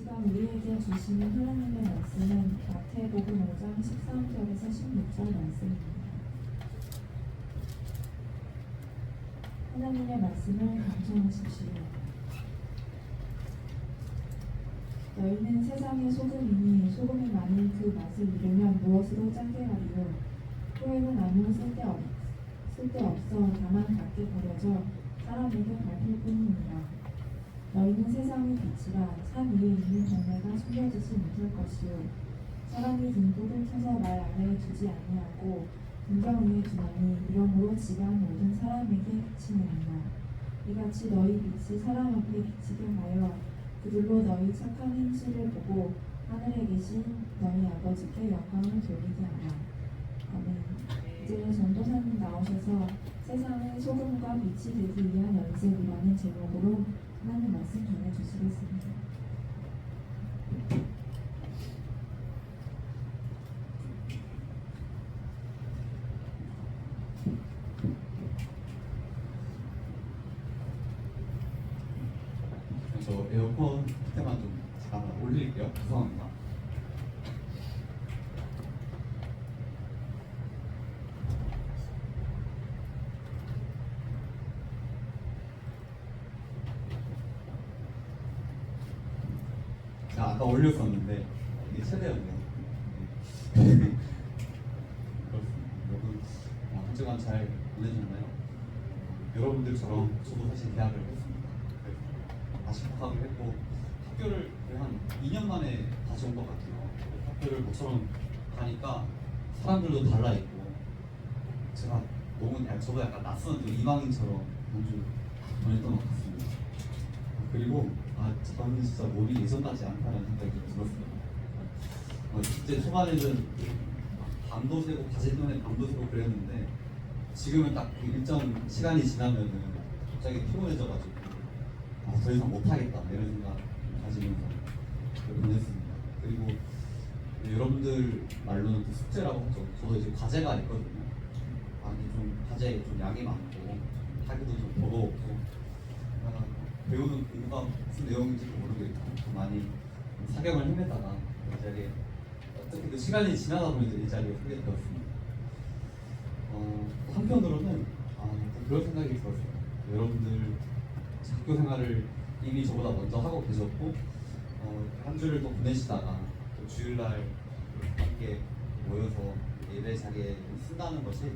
시간 우리에게 주시는 하나님의 말씀은 마태복음 5장 13절에서 16절 말씀입니다. 하나님의 말씀을 감상하십시오. 너희는 세상의 소금이니 소금이 만일 그 맛을 잃으면 무엇으로 짜게 하리요? 후에는 아무 쓸데없어 다만 밖에 버려져 사람에게 밟힐 뿐이니라. 너희는 세상의 빛이라. 산 위에 있는 동네가 숨겨지지 못할 것이요 사람이 등불을 켜서 말 아래에 두지 아니하고 등경 위에 두나니 이러므로 지방 모든 사람에게 비치느니라. 이같이 너희 빛이 사람 앞에 비치게 하여 그들로 너희 착한 행실을 보고 하늘에 계신 너희 아버지께 영광을 돌리게 하라. 아멘. 이제 전도사님 나오셔서 세상의 소금과 빛이 되기 위한 연습이라는 제목으로 하나님 말씀 전해주시겠습니다. 저 에어컨 밑에만 좀 잠깐 올릴게요. 죄송합니다. 아까 올렸었는데 이게 최대였네요. 그렇습니다. 여러분 한 주간 잘 보내셨나요? 여러분들처럼 저도 사실 대학을 했습니다. 다시 복학을 했고 학교를 한 2년 만에 다시 온 것 같아요. 학교를 모처럼 가니까 사람들도 달라 있고 제가 너무 저도 약간 낯선 또 이방인처럼 한 주 보냈던 것 같습니다. 그리고 저는 진짜 몰이 예전 같지 않다는 생각이 들었어요. 진짜 초반에는 밤도 새고 가실 전에 밤도 새고 그랬는데 지금은 딱 일정 시간이 지나면은 갑자기 피곤해져가지고 더 이상 못하겠다 이런 생각 가지면서 보냈습니다. 그리고 여러분들 말로는 그 숙제라고 하죠. 저도 이제 과제가 있거든요. 좀 과제에 좀 양이 많고 하기도 좀 버거웠고 배우는 공부가 무슨 내용인지도 모르겠고 좀 많이 사경을 헤매다가 이 자리에 어떻게 그 시간이 지나다 보니 이 자리에 서게 되었습니다. 한편으로는 또 그런 생각이 들었어요. 여러분들 학교 생활을 이미 저보다 먼저 하고 계셨고 한 주를 또 보내시다가 또 주일날 함께 모여서 예배 자리에 쓴다는 것이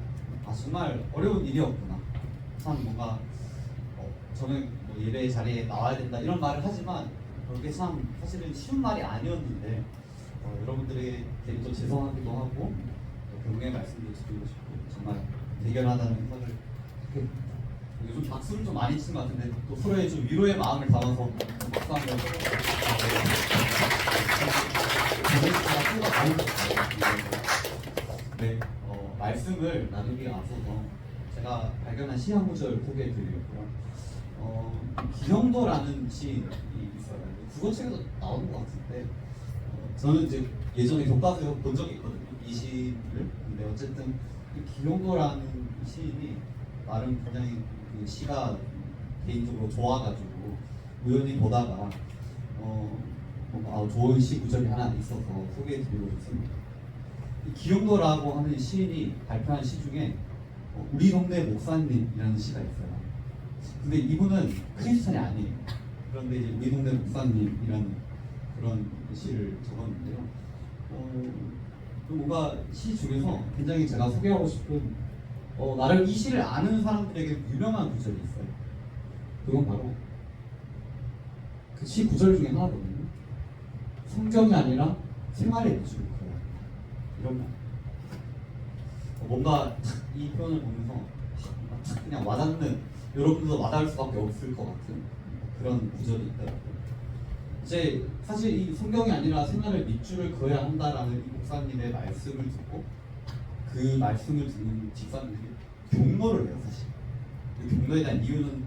정말 어려운 일이었구나. 참 뭔가 저는 뭐 예배 자리에 나와야 된다 이런 말을 하지만 그게 참 사실은 쉬운 말이 아니었는데 여러분들에게 또 죄송하기도 하고 경례의 말씀도 드리고 싶고 정말 대견하다는 생각을 하게 됩니다. 요즘 박수를 좀 많이 치는 것 같은데 또 서로의 좀 위로의 마음을 담아서 박수 한번 네, 말씀을 나누기에 앞서서 제가 발견한 시 한 구절 소개해 드리려고요. 기영도라는 시인이 있어요. 국어책에도 나오는 것 같은데 저는 이제 예전에 교과서에서 본 적이 있거든요. 이 시를. 근데 어쨌든 기영도라는 시인이 나름 굉장히 그 시가 개인적으로 좋아가지고 우연히 보다가 좋은 시 구절이 하나 있어서 소개해드리고 싶습니다. 이 기영도라고 하는 시인이 발표한 시 중에 우리 동네 목사님이라는 시가 있어요. 근데 이분은 크리스찬이 아니에요. 그런데 이제 우리 동네 목사님이라는 그런 시를 적었는데요. 뭔가 시 중에서 굉장히 제가 소개하고 싶은 나름 이 시를 아는 사람들에게 유명한 구절이 있어요. 그건 바로 그 시 구절 중에 하나거든요. 성경이 아니라 생활의 미주를 그려야 한다. 이런 말. 뭔가 이 표현을 보면서 그냥 와닿는, 여러분들도 와닿을 수밖에 없을 것 같은 그런 구절이 있더라고요. 이제 사실 이 성경이 아니라 생활의 밑줄을 그어야 한다라는 이 목사님의 말씀을 듣고 그 말씀을 듣는 집사님들이 경로를 해요. 사실 그 경로에 대한 이유는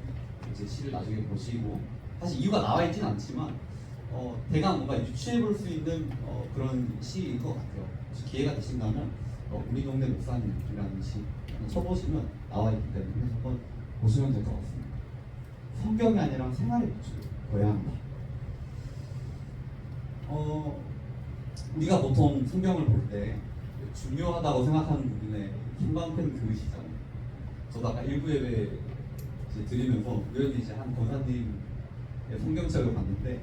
이제 시를 나중에 보시고 사실 이유가 나와 있진 않지만 대강 뭔가 유추해 볼 수 있는 그런 시인 것 같아요. 혹시 기회가 되신다면 우리 동네 목사님이라는 시 쳐보시면 나와 있기 때문에 한번 보시면 될 것 같습니다. 성경이 아니라 생활의 밑줄 그어야 한다. 우리가 보통 성경을 볼 때 중요하다고 생각하는 부분에 형광펜 그으시잖아요. 저도 아까 일부 예배 이제 드리면서 우연히 이제 한 권사님의 성경책을 봤는데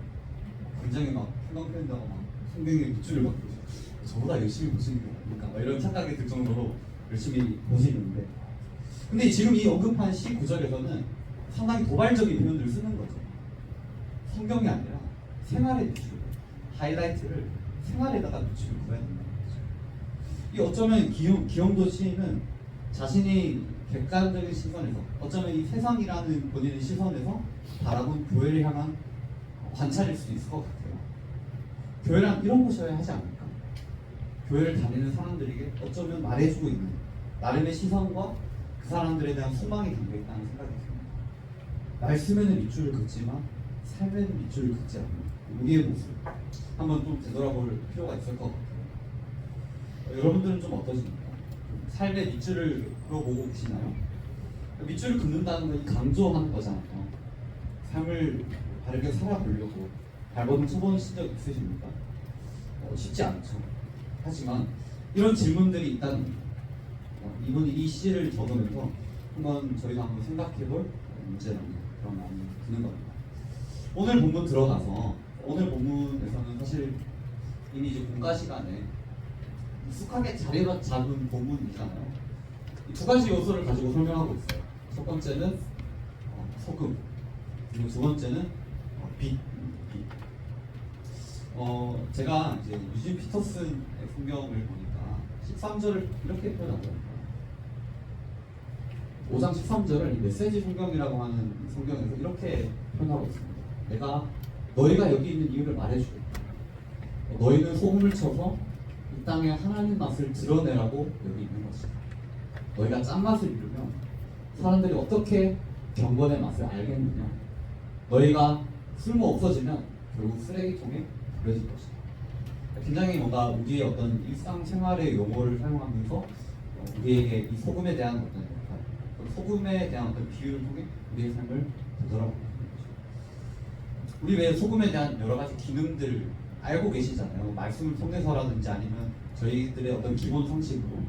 굉장히 막 형광펜에다가 막 성경의 밑줄을 막 그으셔. 저보다 열심히 보시는 게 아닙니까? 막 이런 착각이 들 정도로 열심히 보시는데, 근데 지금 이 언급한 시 구절에서는 상당히 도발적인 표현을 쓰는 거죠. 성경이 아니라 생활의 밑줄, 하이라이트를 생활에다가 밑줄을 그어야 된다는 거죠. 이 어쩌면 기영도 시인은 자신이 객관적인 시선에서, 어쩌면 이 세상이라는 본인의 시선에서 바라본 교회를 향한 관찰일 수도 있을 것 같아요. 교회란 이런 곳이어야 하지 않을까? 교회를 다니는 사람들에게 어쩌면 말해주고 있는 나름의 시선과 그 사람들에 대한 소망이 담겨있다는 생각이 듭니다. 말씀에는 밑줄을 긋지만 삶에는 밑줄을 긋지 않는 우리의 모습 한번 좀 되돌아볼 필요가 있을 것 같아요. 여러분들은 좀 어떠십니까? 삶의 밑줄을 그어보고 계시나요? 밑줄을 긋는다는 건 강조하는 거잖아요. 삶을 바르게 살아보려고 발버둥 쳐보는 시적 있으십니까? 쉽지 않죠. 하지만 이런 질문들이 있다는 겁니다. 이분이 이 시를 적으면서 저희가 한번 생각해볼 문제라는 그런 마음이 드는 겁니다. 오늘 본문 들어가서, 오늘 본문에서는 사실 이미 이제 공과 시간에 익숙하게 자리 잡은 본문이잖아요. 이 두 가지 요소를 가지고 설명하고 있어요. 첫 번째는 소금, 그리고 두 번째는 빛. 제가 이제 유진 피터슨의 성경을 보니까 13절을 이렇게 표현하더라고요. 5장 13절을 메시지 성경이라고 하는 성경에서 이렇게 표현하고 있습니다. 내가 너희가 여기 있는 이유를 말해주겠다. 너희는 소금을 쳐서 이 땅에 하나님 맛을 드러내라고 여기 있는 것이다. 너희가 짠맛을 이루면 사람들이 어떻게 경건의 맛을 알겠느냐. 너희가 쓸모 없어지면 결국 쓰레기통에 버려질 것이다. 굉장히 뭔가 우리의 어떤 일상생활의 용어를 사용하면서 우리에게 이 소금에 대한 어떤 역할, 소금에 대한 어떤 비유를 통해 우리의 삶을 되돌아보는 거죠. 우리 왜 소금에 대한 여러 가지 기능들 알고 계시잖아요. 말씀을 통해서라든지 아니면 저희들의 어떤 기본 상식으로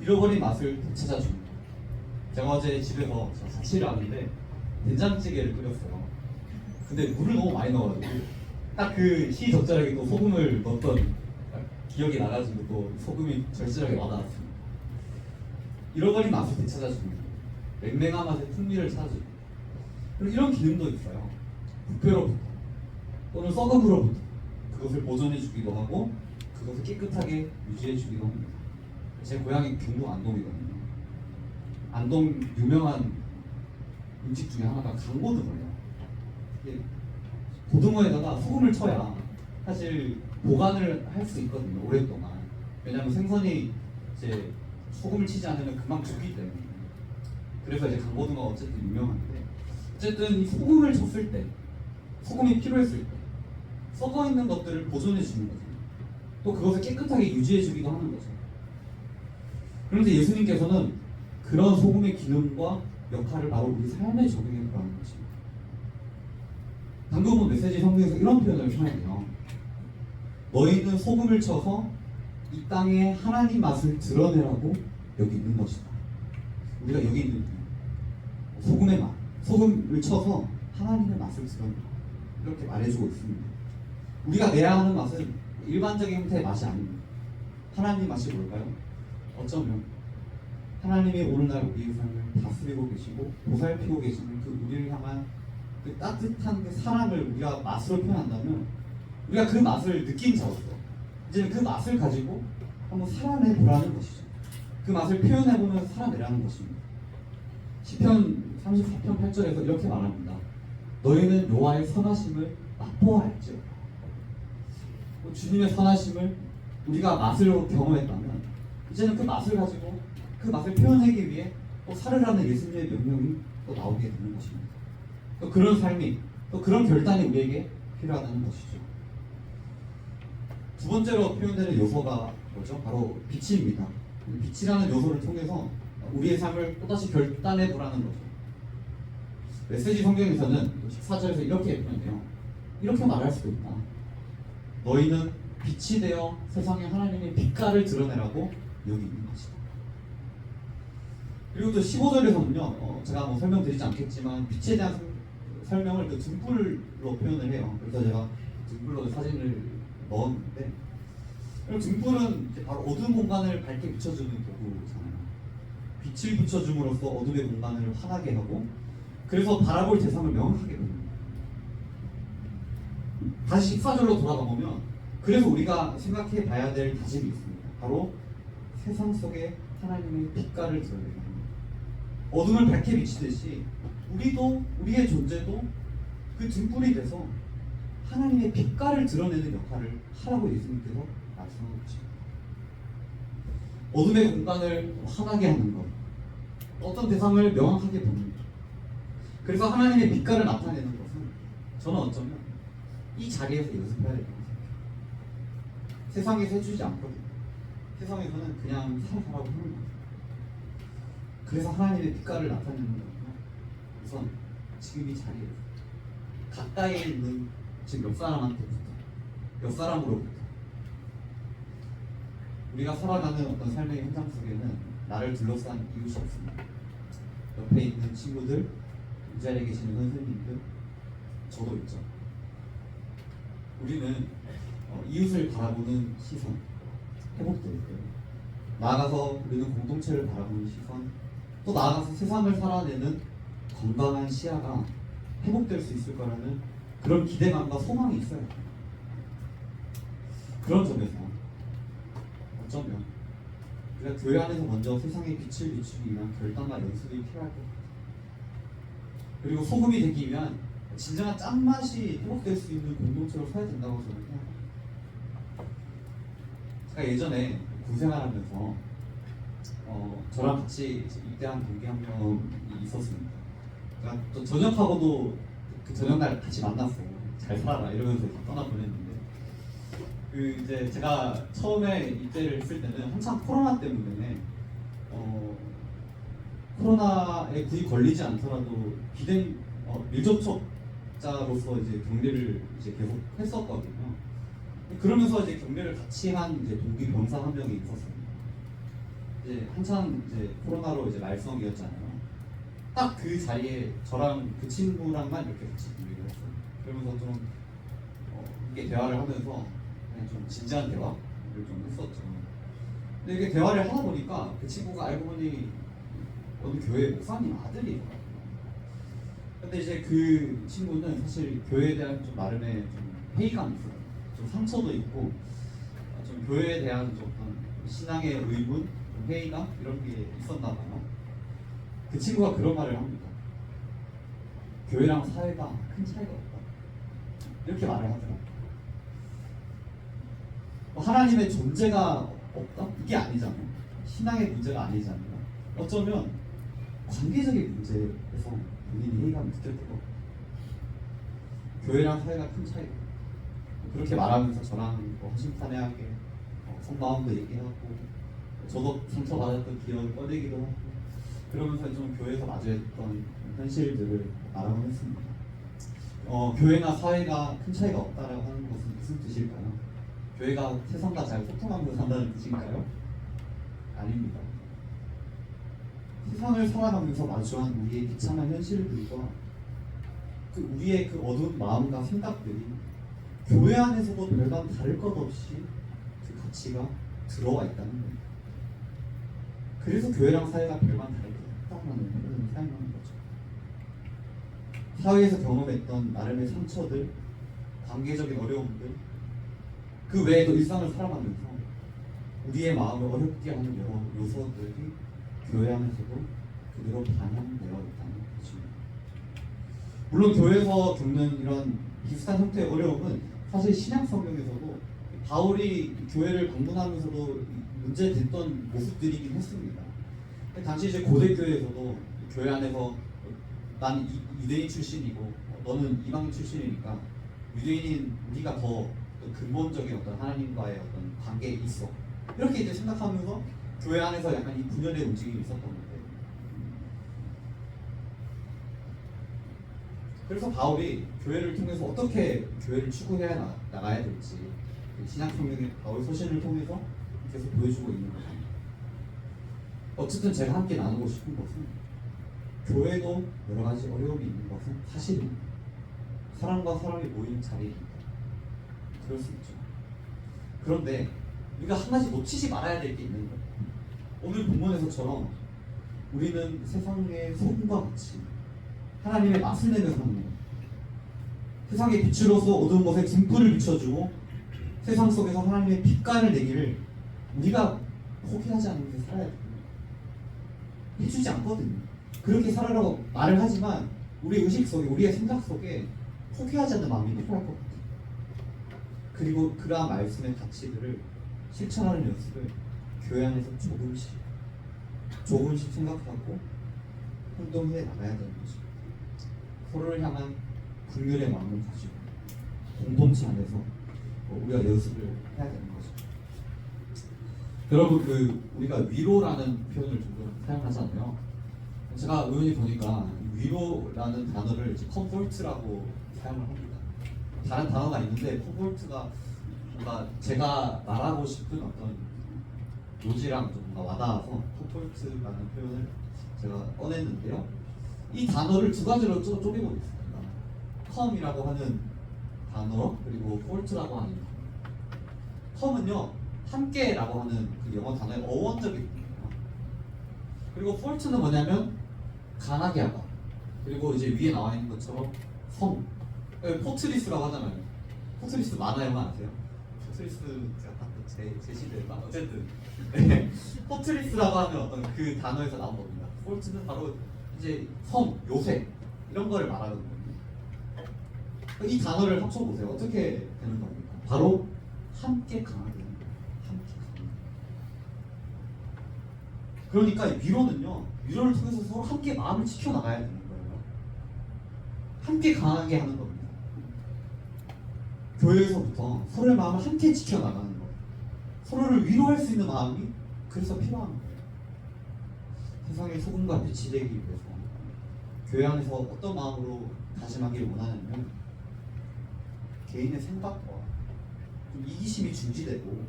잃어버린 맛을 되찾아주는 거. 제가 어제 집에서 자취를 하는데 된장찌개를 끓였어요. 근데 물을 너무 많이 넣어가지고 딱 그 시 적절하게 또 소금을 넣었던 기억이 나가지고 또 소금이 절실하게 와닿았습니다. 잃어버린 맛을 되찾아주는, 맹맹한 맛의 풍미를 찾아주는, 그리고 이런 기능도 있어요. 부패로부터 또는 썩음으로부터 그것을 보존해주기도 하고 그것을 깨끗하게 유지해주기도 합니다. 제 고향이 경북 안동이거든요. 안동 유명한 음식 중에 하나가 강고등어예요. 고등어에다가 소금을 쳐야 사실 보관을 할 수 있거든요, 오랫동안. 왜냐하면 생선이 이제 소금을 치지 않으면 금방 죽기 때문에. 그래서 이제 강고등어가 어쨌든 유명한데, 어쨌든 이 소금을 쳤을 때, 소금이 필요했을 때 썩어 있는 것들을 보존해 주는 거죠. 또 그것을 깨끗하게 유지해 주기도 하는 거죠. 그런데 예수님께서는 그런 소금의 기능과 역할을 바로 우리 삶에 적용해 보라는 것입니다. 방금 본 메시지 성경에서 이런 표현을 사용해요. 너희는 소금을 쳐서 이 땅에 하나님 맛을 드러내라고 여기 있는 것이다. 우리가 여기 있는 소금의 맛, 소금을 쳐서 하나님의 맛을 드러내라, 이렇게 말해주고 있습니다. 우리가 내야 하는 맛은 일반적인 형태의 맛이 아닙니다. 하나님 맛이 뭘까요? 어쩌면 하나님이 오늘날 우리의 삶을 다스리고 계시고 보살피고 계시는 그 우리를 향한 그 따뜻한 그 사랑을 우리가 맛으로 표현한다면, 우리가 그 맛을 느낀 자로서 이제 그 맛을 가지고 한번 살아내보라는 것이죠. 그 맛을 표현해보면서 살아내라는 것입니다. 시편 34편 8절에서 이렇게 말합니다. 너희는 여호와의 선하심을 맛보아할지어다. 주님의 선하심을 우리가 맛으로 경험했다면 이제는 그 맛을 가지고 그 맛을 표현하기 위해 또 살으라는 예수님의 명령이 또 나오게 되는 것입니다. 또 그런 삶이, 또 그런 결단이 우리에게 필요하다는 것이죠. 두 번째로 표현되는 요소가 뭐죠? 바로 빛입니다. 빛이라는 요소를 통해서 우리의 삶을 또다시 결단해 보라는 거죠. 메시지 성경에서는 14절에서 이렇게 표현해요. 이렇게 말할 수도 있다. 너희는 빛이 되어 세상에 하나님의 빛깔을 드러내라고 여기 있는 것이다. 그리고 또 15절에서는요, 제가 뭐 설명드리지 않겠지만 빛에 대한 설명을 그 등불로 표현을 해요. 그래서 제가 등불로 사진을 넣었는데, 등불은 이제 바로 어두운 공간을 밝게 비춰주는 도구잖아요. 빛을 비춰줌으로써 어둠의 공간을 환하게 하고, 그래서 바라볼 대상을 명확하게 보는. 다시 14절로 돌아가 보면, 그래서 우리가 생각해 봐야 될 다짐이 있습니다. 바로 세상 속에 하나님의 빛깔을 드러내는 겁니다. 어둠을 밝게 비치듯이 우리도, 우리의 존재도 그 등불이 돼서 하나님의 빛깔을 드러내는 역할을 하라고 예수님께서 말씀하고 계십니다. 어둠의 공간을 환하게 하는 것, 어떤 대상을 명확하게 보는 것. 그래서 하나님의 빛깔을 나타내는 것은 저는 어쩌면 이 자리에서 연습해야 된다고 생각해요. 세상에서 해주지 않거든요. 세상에서는 그냥 살아가라고 하는 거예요. 그래서 하나님의 빛깔을 나타내는 거구나. 우선 지금 이 자리에서 가까이에 있는 지금 옆 사람한테부터, 옆 사람으로부터 우리가 살아가는 어떤 삶의 현장 속에는 나를 둘러싼 이웃이 없습니다. 옆에 있는 친구들, 이 자리에 계시는 선생님들, 저도 있죠. 우리는 이웃을 바라보는 시선 회복될 거예요. 나아가서 우리는 공동체를 바라보는 시선, 또 나아가서 세상을 살아내는 건강한 시야가 회복될 수 있을 거라는 그런 기대감과 소망이 있어요. 그런 점에서 어쩌면 우리가 교회 안에서 먼저 세상의 빛을 비추기 위한 결단과 연습이 필요할 것 같아요. 그리고 소금이 되기 위한 진정한 짠맛이 회복될 수 있는 공동체로 서야 된다고 저는 생각합니다. 제가 예전에 군생활하면서 저랑 같이 입대한 동기 한 명이 있었습니다. 그러니까 또 전역하고도 그 저녁날 같이 만났어요. 잘 살아라 이러면서 떠나 보냈는데, 그 이제 제가 처음에 입대를 했을 때는 한참 코로나 때문에 코로나에 굳이 걸리지 않더라도 비대면 밀접촉자로서 이제 격리를 이제 계속 했었거든요. 그러면서 이제 격리를 같이 한 이제 동기 병사 한 명이 있었습니다. 이제 한참 이제 코로나로 이제 말썽이었잖아요. 딱 그 자리에 저랑 그 친구랑만 이렇게 같이 격리를 했어요. 그러면서 좀 이게 대화를 하면서 그냥 좀 진지한 대화를 좀 했었죠. 근데 이게 대화를 하다 보니까 그 친구가 알고 보니 어느 교회 목사님 아들이더라고요. 근데 이제 그 친구는 사실 교회에 대한 좀 나름의 좀 회의감이 있어요. 좀 상처도 있고 좀 교회에 대한 좀 어떤 신앙의 의문, 좀 회의감 이런 게 있었나 봐요. 그 친구가 그런 말을 합니다. 교회랑 사회가 큰 차이가 없다. 이렇게 말을 하더라고요. 하나님의 존재가 없다? 이게 아니잖아요. 신앙의 문제가 아니잖아요. 어쩌면 관계적인 문제에서 본인이 회의감을 느꼈던 것 같아요. 교회랑 사회가 큰 차이가. 그렇게 말하면서 저랑 허심탄회하게 속마음도 얘기하고, 저도 상처받았던 기억을 꺼내기도 하고, 그러면서 좀 교회에서 마주했던 현실들을 말하곤 했습니다. 교회나 사회가 큰 차이가 없다라고 하는 것은 무슨 뜻일까요? 교회가 세상과 잘 소통하면서 산다는 뜻인가요? 아닙니다. 세상을 살아가면서 마주한 우리의 비참한 현실들과 그 우리의 그 어두운 마음과 생각들이 교회 안에서도 별반 다를 것 없이 그 가치가 들어와 있다는 겁니다. 그래서 교회랑 사회가 별반 다를 것 없다는 표현을 사용하는 거죠. 사회에서 경험했던 나름의 상처들, 관계적인 어려움들, 그 외에도 일상을 살아가면서 우리의 마음을 어렵게 하는 여러 요소들이 교회 안에서도 그대로 반영되어 있다는 것입니다. 물론 교회에서 겪는 이런 비슷한 형태의 어려움은 사실 신약 성경에서도 바울이 교회를 방문하면서도 문제됐던 모습들이긴 했습니다. 당시 이제 고대 교회에서도 교회 안에서 난 유대인 출신이고 너는 이방인 출신이니까 유대인인 우리가 더 근본적인 어떤 하나님과의 어떤 관계에 있어. 이렇게 이제 생각하면서 교회 안에서 약간 이 분열의 움직임이 있었던 건데, 그래서 바울이 교회를 통해서 어떻게 교회를 추구해야 나가야 될지 신약 성경의 바울 서신을 통해서 계속 보여주고 있는 거죠. 어쨌든 제가 함께 나누고 싶은 것은 교회도 여러 가지 어려움이 있는 것은 사실입니다. 사람과 사람이 모이는 자리입니다. 그럴 수 있죠. 그런데 우리가 한 가지 놓치지 말아야 될 게 있는 거예요. 오늘 본문에서처럼 우리는 세상의 소금과 같이 하나님의 맛을 내며 사는 거예요. 세상의 빛으로서 어두운 곳에 등불을 비춰주고 세상 속에서 하나님의 빛깔을 내기를 우리가 포기하지 않으면서 살아야 돼요. 해주지 않거든요. 그렇게 살아라고 말을 하지만 우리 의식 속에, 우리의 생각 속에 포기하지 않는 마음이 필요할 것 같아요. 그리고 그러한 말씀의 가치들을 실천하는 연습을 교회 안에서 조금씩 생각하고 행동해 나가야 되는 거죠. 서로를 향한 긍휼의 마음을 가지고 공동체 안에서 우리가 연습을 해야 되는 거죠. 여러분, 우리가 위로라는 표현을 좀 사용하잖아요. 제가 우연히 보니까 위로라는 단어를 comfort라고 사용을 합니다. 다른 단어가 있는데 comfort가 뭔가 제가 말하고 싶은 어떤 요지랑 좀 뭔가 와닿아서 comfort라는 표현을 제가 꺼냈는데요. 이 단어를 두 가지로 쪼개보겠습니다. come이라고 하는 단어, 그리고 fort라고 하는 단어. come은요, 함께라고 하는 그 영어 단어의 어원적인 의미예요. 그리고 fort는 뭐냐면 강하게 하다. 그리고 이제 위에 나와 있는 것처럼 섬. 포트리스라고 하잖아요. 포트리스 만화 영화 아세요? 포트리스 제가 제 시대가 어쨌든 네. 포트리스라고 하는 어떤 그 단어에서 나온 겁니다. fort는 바로 이제 섬, 요새 이런 거를 말하는 겁니다. 이 단어를 합쳐보세요. 어떻게 되는 겁니까? 바로 함께 강하게 되는 거예요. 함께 강하게. 그러니까 위로는요, 위로를 통해서 서로 함께 마음을 지켜나가야 되는 거예요. 함께 강하게 하는 겁니다. 교회에서부터 서로의 마음을 함께 지켜나가는 거예요. 서로를 위로할 수 있는 마음이 그래서 필요한 거예요. 세상의 소금과 빛이 되기 위해서 교회 안에서 어떤 마음으로 다짐하기를 원하냐면 개인의 생각과 좀 이기심이 중지되고 좀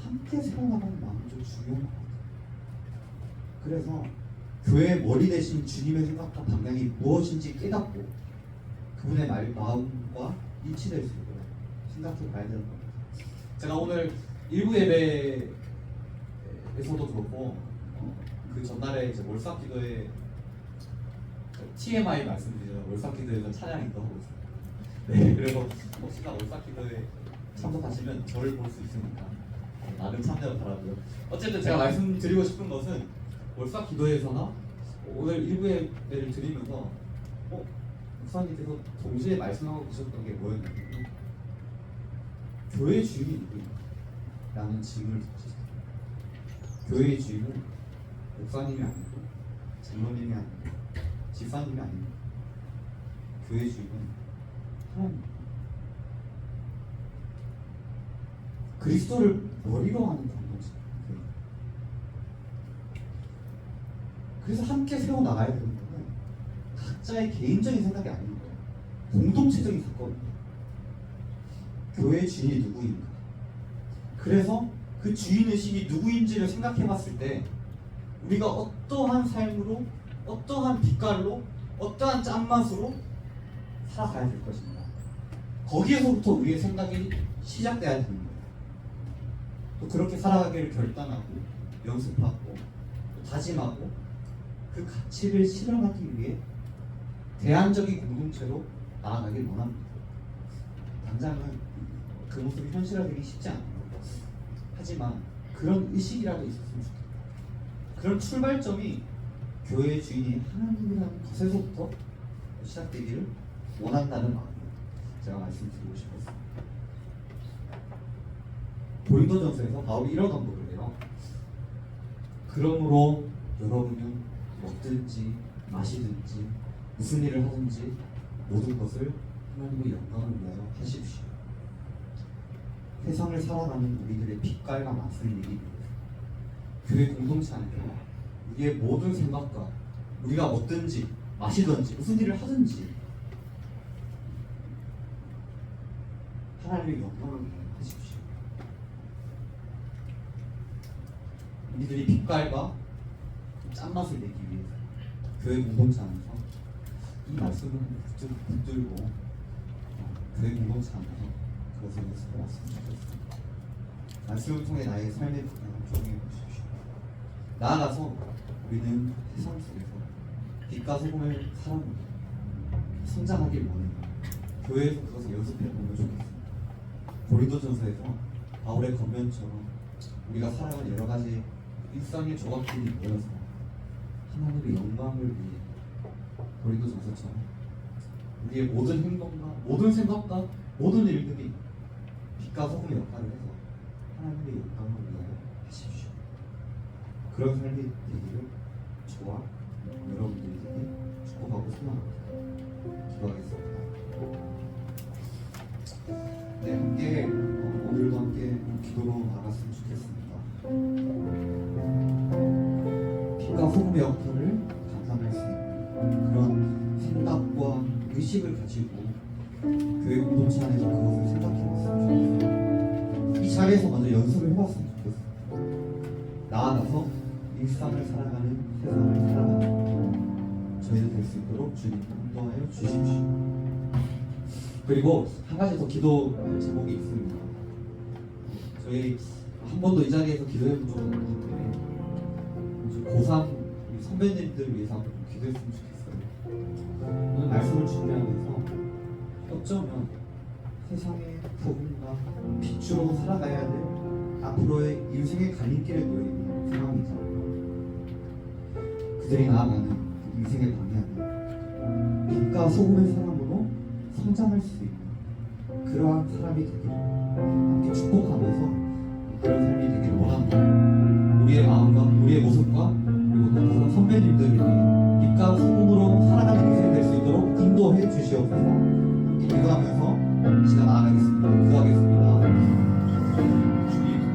함께 세워나가는 마음이 좀 중요한 것 같아요. 그래서 교회의 머리 대신 주님의 생각과 방향이 무엇인지 깨닫고 그분의 마음과 일치될 수 있도록 생각해 봐야 되는 겁니다. 제가 오늘 일부 예배에서도 그렇고 그 전날에 이제 월삭 기도에 TMI 말씀드리자면 월삭 기도에서 찬양인도 하고 있습니다. 네, 그래서 혹시나 월삭 기도에 참석하시면 저를 볼 수 있으니까 나름 참여를 바라고요. 어쨌든 제가 말씀드리고 싶은 것은 월삭 기도에서나 오늘 일부 예배를 드리면서 목사님께서 동시에 말씀하고 계셨던 게 뭐였냐면 교회 주인이 누구인가? 라는 질문을 던졌어요. 교회의 주인은 목사님이 아니고 장로님이 아니고 집사님이 아니고 교회의 주인은 하나님입니다. 그리스도를 머리로 하는 공동체. 그래서 함께 세워나가야 되는 거는 각자의 개인적인 생각이 아닌 거예요. 공동체적인 사건입니다. 교회의 주인이 누구인가? 그래서 그 주인의식이 누구인지를 생각해 봤을 때 우리가 어떠한 삶으로, 어떠한 빛깔로, 어떠한 짠맛으로 살아가야 될 것인가? 거기에서부터 우리의 생각이 시작돼야 되는 거예요. 또 그렇게 살아가기를 결단하고 연습하고 다짐하고 그 가치를 실현하기 위해 대안적인 공동체로 나아가길 원합니다. 당장은 그 모습이 현실화되기 쉽지 않아요. 하지만 그런 의식이라도 있었으면 좋겠다. 그런 출발점이 교회의 주인이 하나님이라는 것에서부터 시작되기를 원한다는 마음으로 제가 말씀드리고 싶었습니다. 고린도전서에서 바울이 이런 언급을 해요. 그러므로 여러분은 먹든지 마시든지 무슨 일을 하든지 모든 것을 하나님의 영광을 위하여 하십시오. 세상을 살아가는 우리들의 빛깔과 맛을 내기 위해서 교회 공동체 안에서 우리의 모든 생각과 우리가 먹든지 마시든지 무슨 일을 하든지 하나님의 영광을 하십시오. 우리들이 빛깔과 짠맛을 내기 위해서 교회 공동체 안에서 이 말씀을 붙들고 교회 공동체 안에서 그것을 연습해 왔으면 좋겠습니다. 말씀을 통해 나의 삶의 방향을 정해 보십시오. 나아가서 우리는 세상 속에서 빛과 소금의 사람으로 성장하길 원합니다. 교회에서 그것을 연습해 보면 좋겠습니다. 고린도전서에서 바울의 겉면처럼 우리가 살아가는 여러 가지 일상의 조각들이 모여서 하나님의 영광을 위해 고린도전서처럼 우리의 모든 행동과 모든 생각과 모든 일들이 빛과 소금의 역할을 해서 하나님의 영광을 위하여 하십시오. 그런 삶이 되기를 저와 여러분들에게 축복하고 소망합니다. 기도하겠습니다. 네, 함께 오늘도 함께 기도로 나갔으면 좋겠습니다. 빛과 소금의 역할을 감당할 수 있는 그런 생각과 의식을 가지고 교회 공동체 안에서 그것을 생각해봤으면 좋겠어요. 이 자리에서 먼저 연습을 해봤으면 좋겠어요. 나아가서 일상을 살아가는 세상을 살아가는 저희도 될 수 있도록 주님 인도하여 주십시오. 그리고 한 가지 더 기도 제목이 있습니다. 저희 한 번도 이 자리에서 기도해 본 적은 없기 때문에 고3 선배님들 위해서 한번 기도했으면 좋겠어요. 오늘 말씀을 준비하면서 어쩌면 세상의 복음과 빛으로 살아가야 될 앞으로의 인생의 갈림길에 놓여 있는 상황이죠. 그들이 나아가는 인생의 방향은 빛과 소금의 사람으로 성장할 수 있는 그러한 사람이 되기를 함께 축복하면서 그런 삶이 되기를 원합니다. 우리의 마음과 우리의 모습과 그리고 또 선배님들이 빛과 소금으로 살아가는 인생이 될 수 있도록 인도해 주시옵소서. 함께 기도하면서 시간 나아가겠습니다. 기도하겠습니다. 주님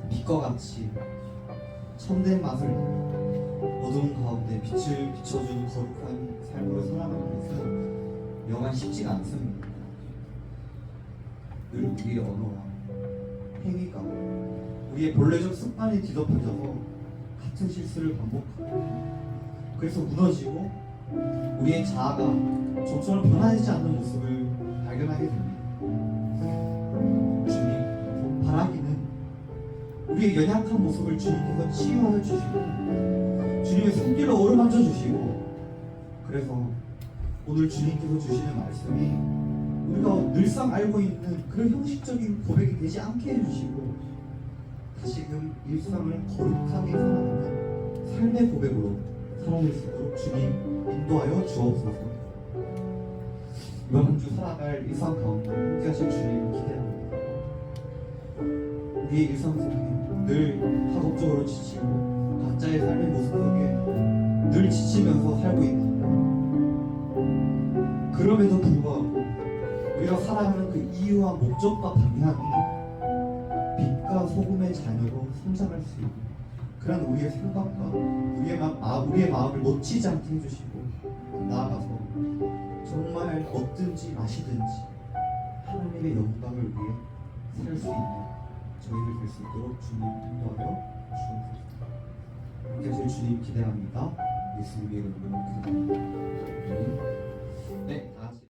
빛과 같이 참된 맛을 어두운 가운데 빛을 비춰주는 거룩한 삶으로 살아가는 것은 영원 쉽지가 않습니다. 늘 우리의 언어와 행위가 우리의 본래적 습관이 뒤덮여져서 같은 실수를 반복하고 그래서 무너지고 우리의 자아가 좀처럼 변화되지 않는 모습을 발견하게 됩니다. 주님, 바라기는 우리의 연약한 모습을 주님께서 치유하여 주시고 주님의 손길로 어루만져 주시고 그래서 오늘 주님께서 주시는 말씀이 우리가 늘상 알고 있는 그런 형식적인 고백이 되지 않게 해주시고 다시금 일상을 거룩하게 살아가는 삶의 고백으로 살아낼 수 있도록 주님 인도하여 주옵소서. 이번 한 주 살아갈 일상 가운데 함께 하실 주님을 기대합니다. 우리의 일상 속에 늘 학업적으로 지치고 각자의 삶의 모습 속에 늘 지치면서 살고 있는 그럼에도 불구하고 우리가 살아가는 그 이유와 목적과 방향이 빛과 소금의 자녀로 성장할 수 있는 그런 우리의 생각과 우리의 마음을 놓치지 않게 해주시고 나아가서 정말 먹든지 마시든지 하나님의 영광을 위해 살 수 있는 저희들 될 수 있도록 주님 인도하여 주옵소서. 함께 하실 주님 기대합니다. 예수님의 이름으로 기도합니다.